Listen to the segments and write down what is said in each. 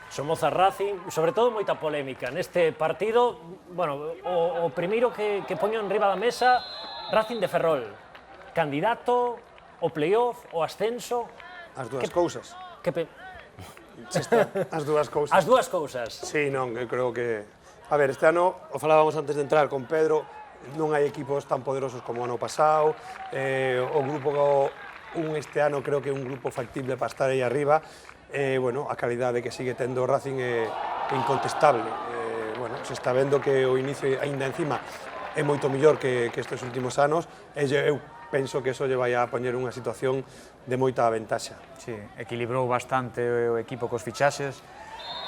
Somoza Racing, sobre todo moita polémica neste partido. Bueno, o primeiro que poño en riba da mesa, Racing de Ferrol, candidato o playoff, o ascenso. As dúas cousas. As dúas cousas. As dúas cousas. Sí, non, eu creo que... A ver, este ano, o falábamos antes de entrar con Pedro, non hai equipos tan poderosos como o ano pasado. O grupo este ano creo que é un grupo factible para estar aí arriba. Bueno, a calidade que sigue tendo o Racing é incontestable. Bueno, se está vendo que o inicio aínda encima é moito mellor que estes últimos anos, e eu penso que eso lle vai a poñer unha situación de moita ventaxa. Sí, equilibrou bastante o equipo cos fichaxes.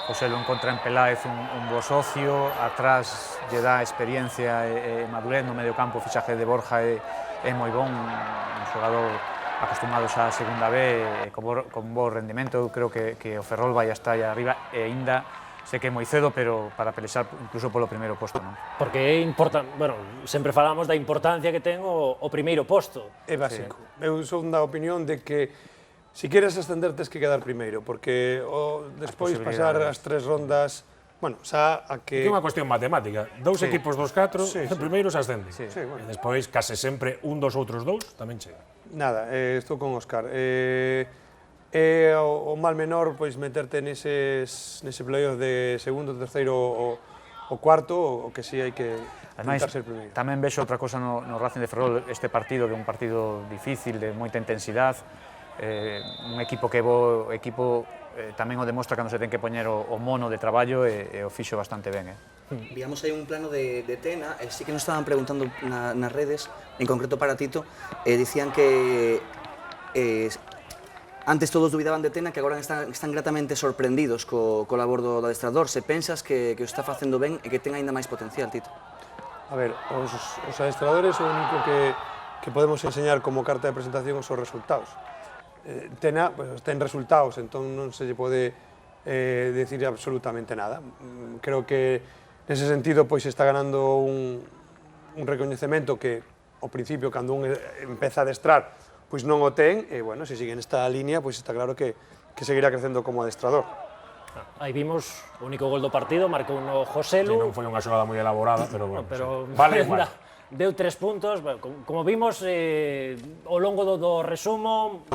José lo encontra en Peláez un bo socio, atrás lle dá experiencia e madurez no medio campo. O fichaje de Borja é moi bon, un xogador acostumados á segunda B con bo rendimento. Eu creo que o Ferrol vai estar aí arriba e aínda sei que é moi cedo, pero para pelexar incluso polo primeiro posto, non? Porque é importante, bueno, sempre falamos da importancia que ten o primeiro posto. É básico. Eu son da opinión de que se queres ascender tes que quedar primeiro, porque despois pasar as 3 rondas, bueno, xa a que... É unha cuestión matemática. Dous equipos dos 4, primeiros ascenden. E despois, case sempre, un dos outros dous tamén chega. Nada, estou con Óscar. É o mal menor pois meterte nese playoff de segundo, terceiro ou cuarto, o que si hai que intentar ser primeiro. Tamén vexo outra cosa no Racing de Ferrol, este partido, que é un partido difícil, de moita intensidade, un equipo que bo equipo tamén o demostra cando se ten que poñer o mono de traballo e o fixo bastante ben. Víamos aí un plano de Tena, sí que nos estaban preguntando nas redes, en concreto para Tito, dicían que antes todos dubidaban de Tena, que agora están gratamente sorprendidos co labor do adestrador. Se pensas que o está facendo ben e que ten aínda máis potencial, Tito? A ver, os adestradores o único que podemos enseñar como carta de presentación son os resultados. Tena ten resultados, entón non se lle pode decir absolutamente nada. Creo que nese sentido pois está ganando un recoñecemento que ao principio, cando un empeza a adestrar, pois non o ten, e, bueno, se sigue nesta línea, pois está claro que seguirá crecendo como adestrador. Aí vimos o único gol do partido, marcou no Joselu. Non foi unha xogada moi elaborada, pero bueno, vale igual. Deu 3 puntos, como vimos ao longo do resumo,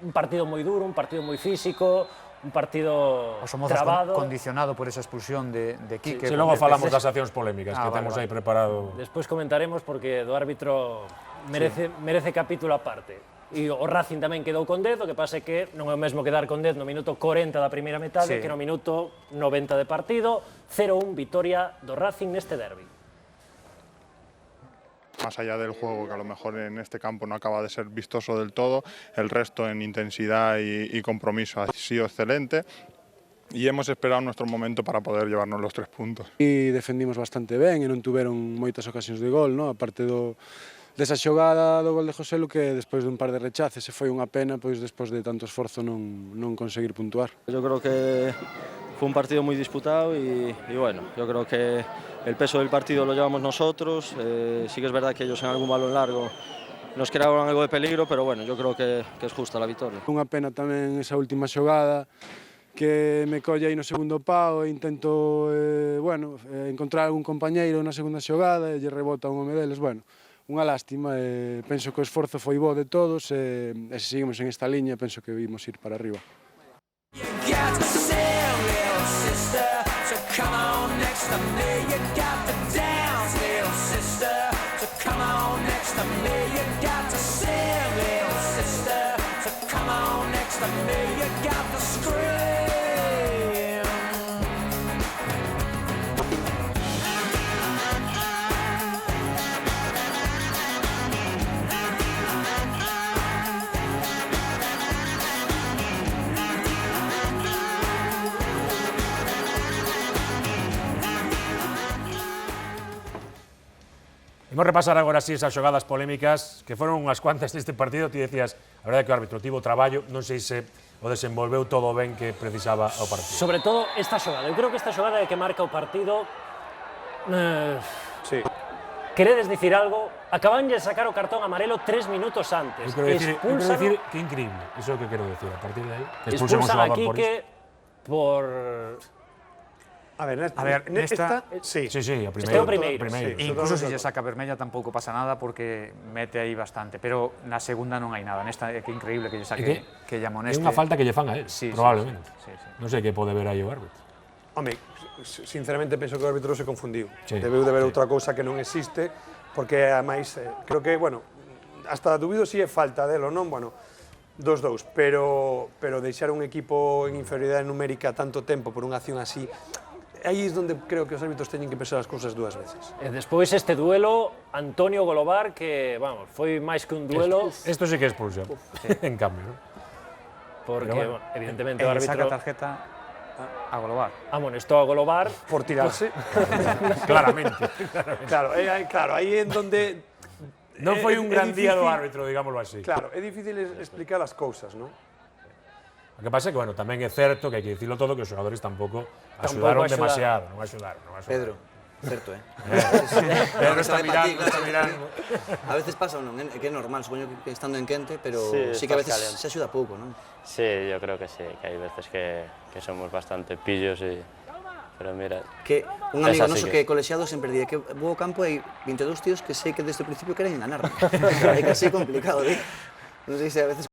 un partido moi duro, un partido moi físico, un partido trabado. Condicionado por esa expulsión de Quique. Se logo falamos das accións polémicas que temos aí preparado. Despois comentaremos porque do árbitro merece capítulo aparte. E o Racing tamén quedou con 10, o que pasa é que non é o mesmo quedar con 10 no minuto 40 da primeira metade que no minuto 90 de partido. 0-1 vitoria do Racing neste derbi. Más allá del juego, que a lo mejor en este campo no acaba de ser vistoso del todo, el resto en intensidad y compromiso ha sido excelente y hemos esperado nuestro momento para poder llevarnos los 3 puntos. E defendimos bastante ben e non tuveron moitas ocasións de gol, no? Aparte desa xogada do gol de Joselu, que despois dun par de rechaces se foi unha pena, pois despois de tanto esforzo non conseguir puntuar. Yo creo que fue un partido muy disputado y bueno, yo creo que el peso del partido lo llevamos nosotros. Sí que es verdad que ellos en algún balón largo nos crearon algo de peligro, pero bueno, yo creo que es justa la victoria. Unha pena tamén esa última xogada, que me colle aí no segundo pau e intento encontrar algún compañeiro na segunda xogada e lle rebota un home deles. Bueno, unha lástima, penso que o esforzo foi bo de todos e se seguimos en esta liña penso que vimos ir para arriba. Imos repasar agora así esas xogadas polémicas que foron unhas cuantas deste partido. Ti decías, a verdade que o árbitro tivo traballo, non sei se o desenvolveu todo ben que precisaba o partido. Sobre todo esta xogada, eu creo que esta xogada é que marca o partido. Sí. Queredes dicir algo? Acaban de sacar o cartón amarelo 3 minutos antes. Eu quero dicir que increíble, iso é o que quero dicir, a partir de aí. Expulsan a Quique por... A ver, nesta... sí. Sí, sí, a Este é o primeiro. primeiro. Sí. Incluso se lle saca vermella tampouco pasa nada porque mete aí bastante, pero na segunda non hai nada. Nesta é que increíble que lle saque que lle É amoneste. unha falta que lle fan a él, Sí, probablemente. sí, sí. Non sei que pode ver aí o árbitro. Home, sinceramente penso que o árbitro se confundiu. Sí, Debeu de ver outra cousa que non existe, porque ademais creo que, bueno, hasta dubido si é falta delo, non? Bueno, 2-2, pero deixar un equipo en inferioridade numérica tanto tempo por unha acción así, aí é onde creo que os árbitros teñen que pensar as cousas dúas veces. E despois este duelo, Antonio Golobar, que, vamos, foi máis que un duelo, Esto sí que é expulsión, en cambio, ¿no? porque, Pero bueno, bueno, evidentemente, E o lle saca árbitro tarjeta a Golobar. amonestou a Golobar, Por tirarse. Claramente. Claro, aí é donde... Non foi un é gran día do difícil- árbitro, digámoslo así. Claro, é difícil explicar as cousas, non? O que pasa é que, bueno, tamén é certo que hai que dicirlo todo que os xogadores tampouco axudaron demasiado, non axudaron. Pedro, certo, Pedro está mirando. A veces pasa ou non, é que é normal, supoño que estando en quente, pero Sí, sí que a estás veces caliente. se axuda pouco, non? Sí, yo creo que sí, que hay veces que somos bastante pillos pero mira, Que un Es amigo así noso que que é colexiado sempre di que vou ao campo e 22 tíos que sei que desde o principio queren ganarme. É casi complicado, non sei se a veces